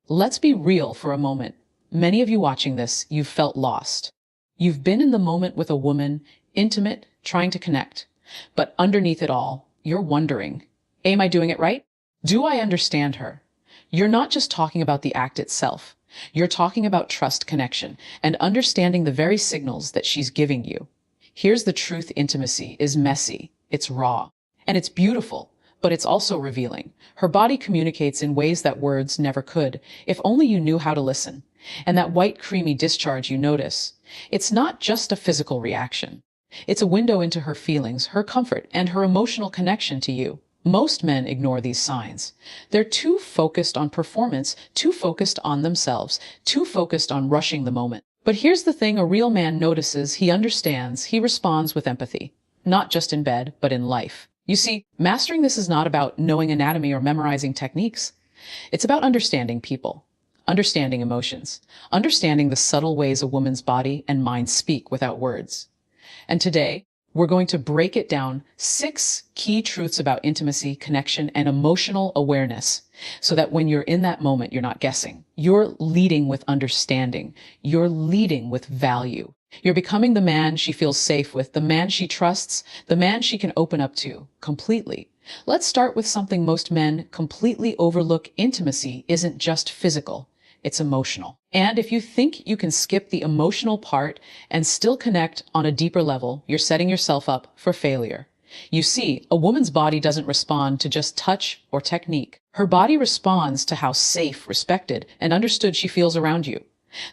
Let's be real for a moment. Many of you watching this, you've felt lost. You've been in the moment with a woman, intimate, trying to connect. But underneath it all, you're wondering, am I doing it right? Do I understand her? You're not just talking about the act itself. You're talking about trust, connection, and understanding the very signals that she's giving you. Here's the truth: intimacy is messy, it's raw, and it's beautiful, but it's also revealing. Her body communicates in ways that words never could, if only you knew how to listen. And that white, creamy discharge you notice, it's not just a physical reaction. It's a window into her feelings, her comfort, and her emotional connection to you. Most men ignore these signs. They're too focused on performance, too focused on themselves, too focused on rushing the moment. But here's the thing: a real man notices, he understands, he responds with empathy. Not just in bed, but in life. You see, mastering this is not about knowing anatomy or memorizing techniques. It's about understanding people, understanding emotions, understanding the subtle ways a woman's body and mind speak without words. And today, we're going to break it down: 6 key truths about intimacy, connection, and emotional awareness, so that when you're in that moment, you're not guessing. You're leading with understanding. You're leading with value. You're becoming the man she feels safe with, the man she trusts, the man she can open up to completely. Let's start with something most men completely overlook. Intimacy isn't just physical. It's emotional. And if you think you can skip the emotional part and still connect on a deeper level, you're setting yourself up for failure. You see, a woman's body doesn't respond to just touch or technique. Her body responds to how safe, respected, and understood she feels around you.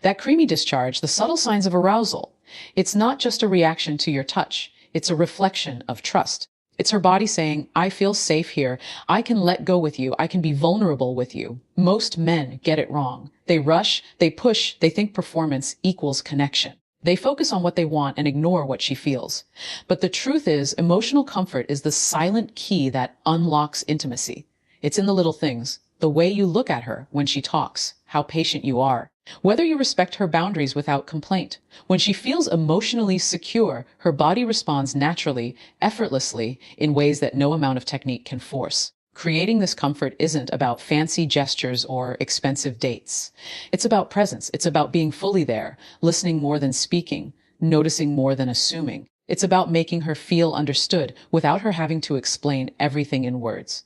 That creamy discharge, the subtle signs of arousal, it's not just a reaction to your touch. It's a reflection of trust. It's her body saying, I feel safe here. I can let go with you. I can be vulnerable with you. Most men get it wrong. They rush, they push, they think performance equals connection. They focus on what they want and ignore what she feels. But the truth is, emotional comfort is the silent key that unlocks intimacy. It's in the little things: the way you look at her when she talks, how patient you are, whether you respect her boundaries without complaint. When she feels emotionally secure, her body responds naturally, effortlessly, in ways that no amount of technique can force. Creating this comfort isn't about fancy gestures or expensive dates. It's about presence. It's about being fully there, listening more than speaking, noticing more than assuming. It's about making her feel understood without her having to explain everything in words.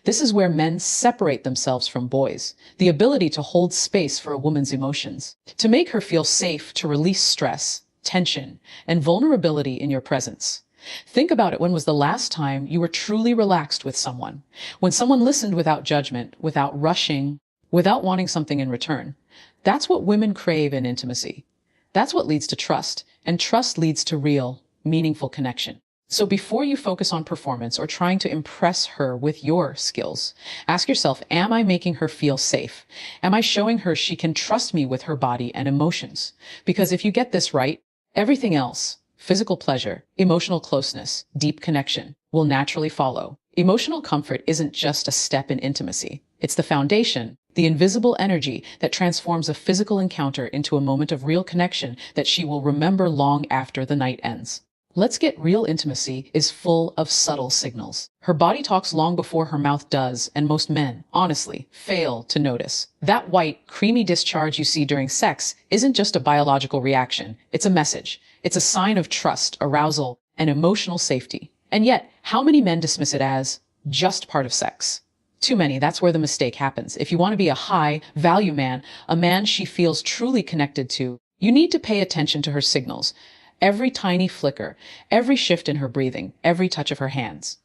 This is where men separate themselves from boys: the ability to hold space for a woman's emotions, to make her feel safe, to release stress, tension, and vulnerability in your presence. Think about it. When was the last time you were truly relaxed with someone? When someone listened without judgment, without rushing, without wanting something in return. That's what women crave in intimacy. That's what leads to trust, and trust leads to real, meaningful connection. So before you focus on performance or trying to impress her with your skills, ask yourself, am I making her feel safe? Am I showing her she can trust me with her body and emotions? Because if you get this right, everything else, physical pleasure, emotional closeness, deep connection, will naturally follow. Emotional comfort isn't just a step in intimacy. It's the foundation, the invisible energy that transforms a physical encounter into a moment of real connection that she will remember long after the night ends. Let's get real. Intimacy is full of subtle signals. Her body talks long before her mouth does, and most men, honestly, fail to notice. That white, creamy discharge you see during sex isn't just a biological reaction. It's a message. It's a sign of trust, arousal, and emotional safety. And yet, how many men dismiss it as just part of sex? Too many. That's where the mistake happens. If you want to be a high-value man, a man she feels truly connected to, you need to pay attention to her signals. Every tiny flicker, every shift in her breathing, every touch of her hands.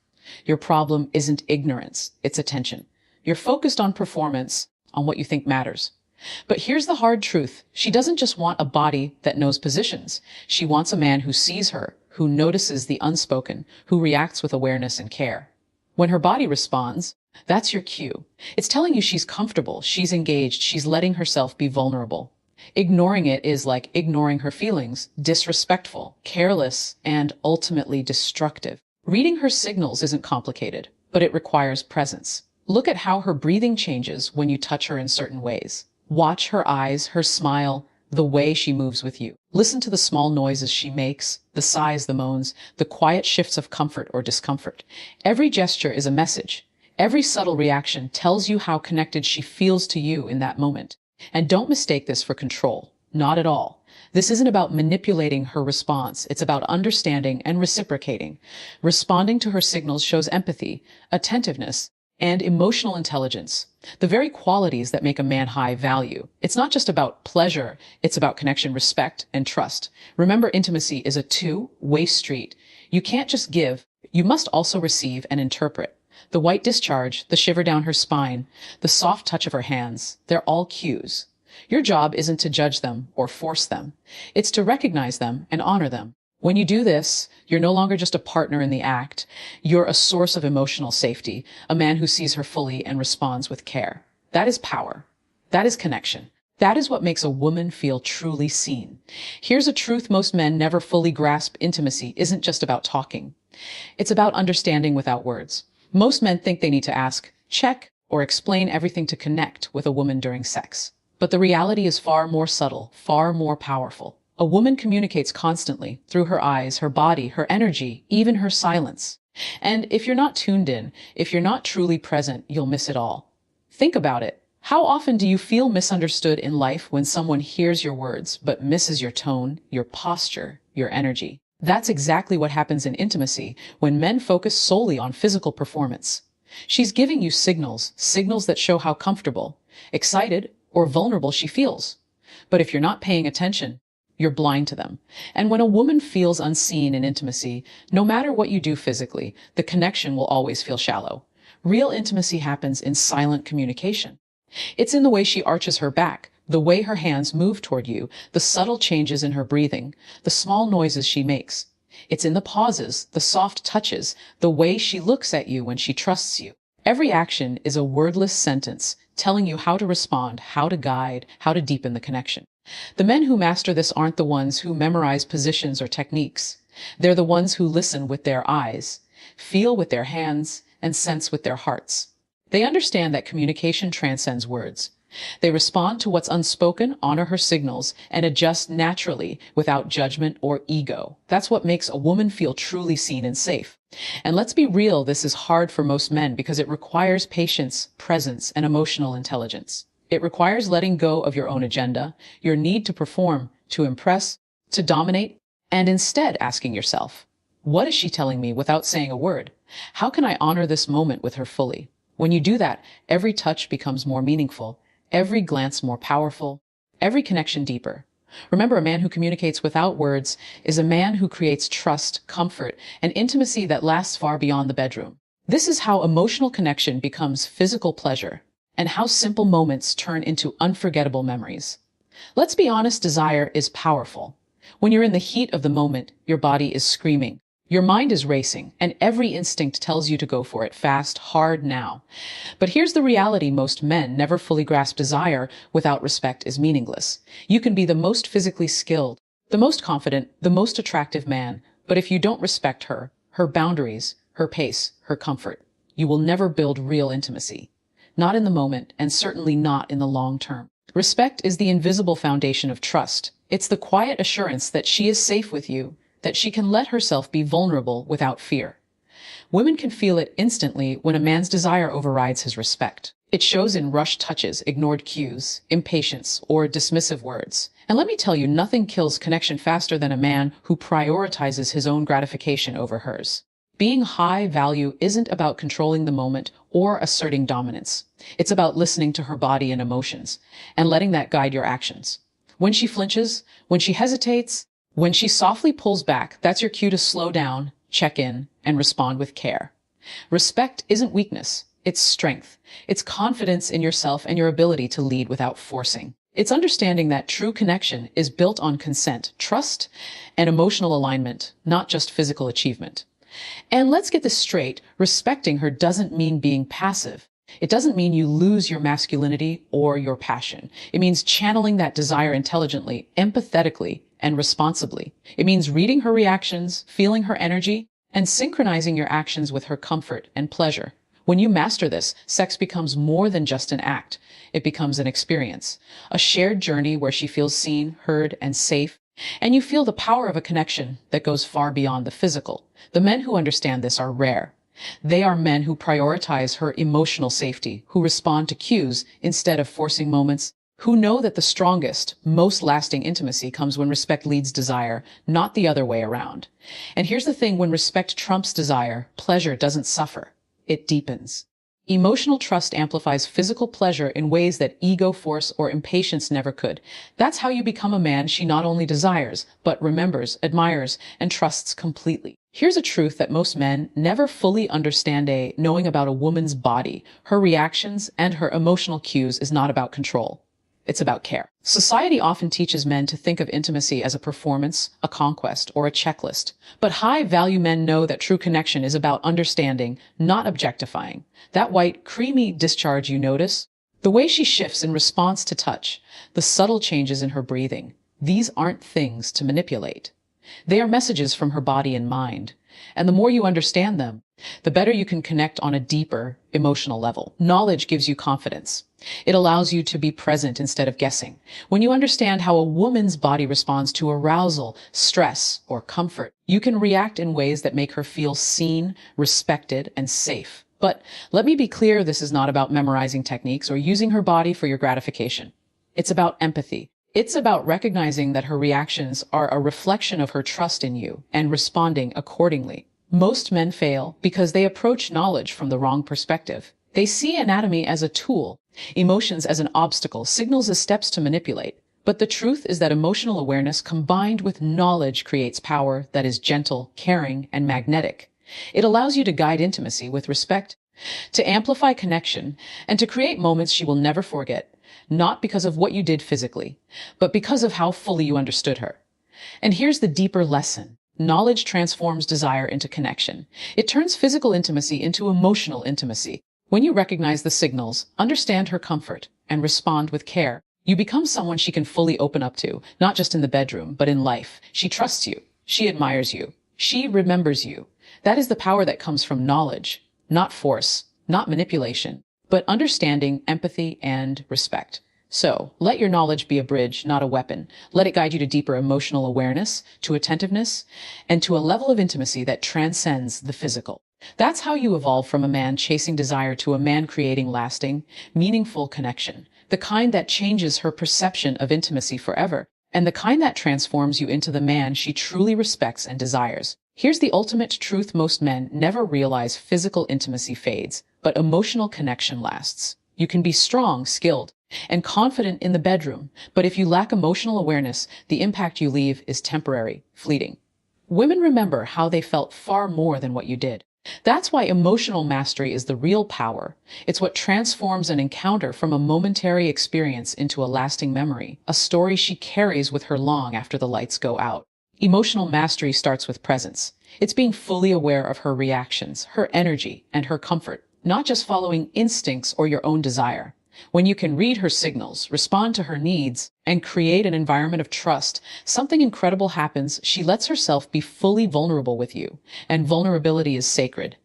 Your problem isn't ignorance, it's attention. You're focused on performance, on what you think matters. But here's the hard truth. She doesn't just want a body that knows positions. She wants a man who sees her, who notices the unspoken, who reacts with awareness and care. When her body responds, that's your cue. It's telling you she's comfortable, she's engaged, she's letting herself be vulnerable. Ignoring it is like ignoring her feelings, disrespectful, careless, and ultimately destructive. Reading her signals isn't complicated, but it requires presence. Look at how her breathing changes when you touch her in certain ways. Watch her eyes, her smile, the way she moves with you. Listen to the small noises she makes, the sighs, the moans, the quiet shifts of comfort or discomfort. Every gesture is a message. Every subtle reaction tells you how connected she feels to you in that moment. And don't mistake this for control. Not at all. This isn't about manipulating her response. It's about understanding and reciprocating. Responding to her signals shows empathy, attentiveness, and emotional intelligence, the very qualities that make a man high value. It's not just about pleasure, it's about connection, respect, and trust. Remember, intimacy is a two-way street. You can't just give, you must also receive and interpret. The white discharge, the shiver down her spine, the soft touch of her hands, they're all cues. Your job isn't to judge them or force them. It's to recognize them and honor them. When you do this, you're no longer just a partner in the act. You're a source of emotional safety, a man who sees her fully and responds with care. That is power. That is connection. That is what makes a woman feel truly seen. Here's a truth most men never fully grasp: intimacy isn't just about talking. It's about understanding without words. Most men think they need to ask, check, or explain everything to connect with a woman during sex. But the reality is far more subtle, far more powerful. A woman communicates constantly through her eyes, her body, her energy, even her silence. And if you're not tuned in, if you're not truly present, you'll miss it all. Think about it. How often do you feel misunderstood in life when someone hears your words but misses your tone, your posture, your energy? That's exactly what happens in intimacy when men focus solely on physical performance. She's giving you signals, signals that show how comfortable, excited, or vulnerable she feels. But if you're not paying attention, you're blind to them. And when a woman feels unseen in intimacy, no matter what you do physically, the connection will always feel shallow. Real intimacy happens in silent communication. It's in the way she arches her back, the way her hands move toward you, the subtle changes in her breathing, the small noises she makes. It's in the pauses, the soft touches, the way she looks at you when she trusts you. Every action is a wordless sentence telling you how to respond, how to guide, how to deepen the connection. The men who master this aren't the ones who memorize positions or techniques. They're the ones who listen with their eyes, feel with their hands, and sense with their hearts. They understand that communication transcends words. They respond to what's unspoken, honor her signals, and adjust naturally without judgment or ego. That's what makes a woman feel truly seen and safe. And let's be real, this is hard for most men because it requires patience, presence, and emotional intelligence. It requires letting go of your own agenda, your need to perform, to impress, to dominate, and instead asking yourself, what is she telling me without saying a word? How can I honor this moment with her fully? When you do that, every touch becomes more meaningful, every glance more powerful, every connection deeper. Remember, a man who communicates without words is a man who creates trust, comfort, and intimacy that lasts far beyond the bedroom. This is how emotional connection becomes physical pleasure, and how simple moments turn into unforgettable memories. Let's be honest, desire is powerful. When you're in the heat of the moment, your body is screaming. Your mind is racing, and every instinct tells you to go for it fast, hard, now. But here's the reality: most men never fully grasp desire without respect is meaningless. You can be the most physically skilled, the most confident, the most attractive man, but if you don't respect her, her boundaries, her pace, her comfort, you will never build real intimacy. Not in the moment, and certainly not in the long term. Respect is the invisible foundation of trust. It's the quiet assurance that she is safe with you, that she can let herself be vulnerable without fear. Women can feel it instantly when a man's desire overrides his respect. It shows in rushed touches, ignored cues, impatience, or dismissive words. And let me tell you, nothing kills connection faster than a man who prioritizes his own gratification over hers. Being high value isn't about controlling the moment or asserting dominance. It's about listening to her body and emotions and letting that guide your actions. When she flinches, when she hesitates, when she softly pulls back, that's your cue to slow down, check in, and respond with care. Respect isn't weakness, it's strength. It's confidence in yourself and your ability to lead without forcing. It's understanding that true connection is built on consent, trust, and emotional alignment, not just physical achievement. And let's get this straight, respecting her doesn't mean being passive. It doesn't mean you lose your masculinity or your passion. It means channeling that desire intelligently, empathetically, and responsibly. It means reading her reactions, feeling her energy, and synchronizing your actions with her comfort and pleasure. When you master this, sex becomes more than just an act. It becomes an experience, a shared journey where she feels seen, heard, and safe, and you feel the power of a connection that goes far beyond the physical. The men who understand this are rare. They are men who prioritize her emotional safety, who respond to cues instead of forcing moments, who know that the strongest, most lasting intimacy comes when respect leads desire, not the other way around. And here's the thing, when respect trumps desire, pleasure doesn't suffer. It deepens. Emotional trust amplifies physical pleasure in ways that ego, force, or impatience never could. That's how you become a man she not only desires, but remembers, admires, and trusts completely. Here's a truth that most men never fully understand. Knowing about a woman's body, her reactions, and her emotional cues is not about control. It's about care. Society often teaches men to think of intimacy as a performance, a conquest, or a checklist. But high-value men know that true connection is about understanding, not objectifying. That white, creamy discharge you notice? The way she shifts in response to touch, the subtle changes in her breathing. These aren't things to manipulate. They are messages from her body and mind. And the more you understand them, the better you can connect on a deeper emotional level. Knowledge gives you confidence. It allows you to be present instead of guessing. When you understand how a woman's body responds to arousal, stress, or comfort, you can react in ways that make her feel seen, respected, and safe. But let me be clear, this is not about memorizing techniques or using her body for your gratification. It's about empathy. It's about recognizing that her reactions are a reflection of her trust in you and responding accordingly. Most men fail because they approach knowledge from the wrong perspective. They see anatomy as a tool, emotions as an obstacle, signals as steps to manipulate. But the truth is that emotional awareness combined with knowledge creates power that is gentle, caring, and magnetic. It allows you to guide intimacy with respect, to amplify connection, and to create moments she will never forget, not because of what you did physically, but because of how fully you understood her. And here's the deeper lesson. Knowledge transforms desire into connection. It turns physical intimacy into emotional intimacy. When you recognize the signals, understand her comfort, and respond with care, you become someone she can fully open up to, not just in the bedroom, but in life. She trusts you. She admires you. She remembers you. That is the power that comes from knowledge, not force, not manipulation, but understanding, empathy, and respect. So, let your knowledge be a bridge, not a weapon. Let it guide you to deeper emotional awareness, to attentiveness, and to a level of intimacy that transcends the physical. That's how you evolve from a man chasing desire to a man creating lasting, meaningful connection. The kind that changes her perception of intimacy forever, and the kind that transforms you into the man she truly respects and desires. Here's the ultimate truth: most men never realize physical intimacy fades, but emotional connection lasts. You can be strong, skilled, and confident in the bedroom, but if you lack emotional awareness, the impact you leave is temporary, fleeting. Women remember how they felt far more than what you did. That's why emotional mastery is the real power. It's what transforms an encounter from a momentary experience into a lasting memory, a story she carries with her long after the lights go out. Emotional mastery starts with presence. It's being fully aware of her reactions, her energy, and her comfort, not just following instincts or your own desire. When you can read her signals, respond to her needs, and create an environment of trust, something incredible happens. She lets herself be fully vulnerable with you, and vulnerability is sacred.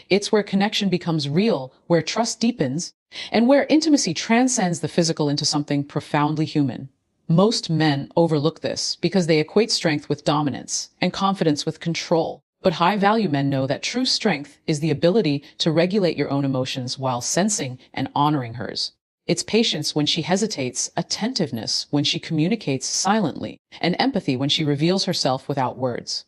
It's where connection becomes real, where trust deepens, and where intimacy transcends the physical into something profoundly human. Most men overlook this because they equate strength with dominance and confidence with control. But high-value men know that true strength is the ability to regulate your own emotions while sensing and honoring hers. It's patience when she hesitates, attentiveness when she communicates silently, and empathy when she reveals herself without words.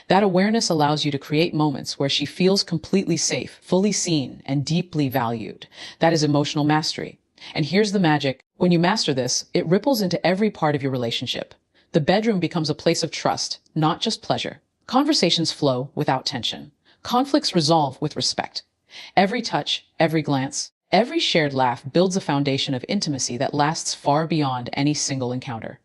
That awareness allows you to create moments where she feels completely safe, fully seen, and deeply valued. That is emotional mastery. And here's the magic. When you master this, it ripples into every part of your relationship. The bedroom becomes a place of trust, not just pleasure. Conversations flow without tension. Conflicts resolve with respect. Every touch, every glance, every shared laugh builds a foundation of intimacy that lasts far beyond any single encounter.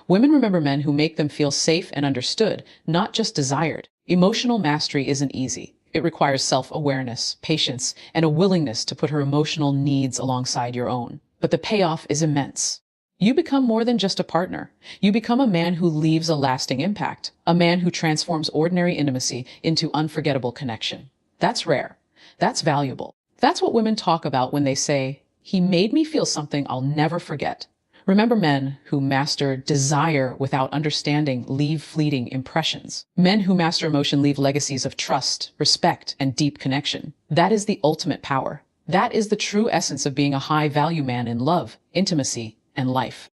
Women remember men who make them feel safe and understood, not just desired. Emotional mastery isn't easy. It requires self-awareness, patience, and a willingness to put her emotional needs alongside your own. But the payoff is immense. You become more than just a partner. You become a man who leaves a lasting impact, a man who transforms ordinary intimacy into unforgettable connection. That's rare. That's valuable. That's what women talk about when they say, "He made me feel something I'll never forget." Remember, men who master desire without understanding leave fleeting impressions. Men who master emotion leave legacies of trust, respect, and deep connection. That is the ultimate power. That is the true essence of being a high-value man in love, intimacy, and life.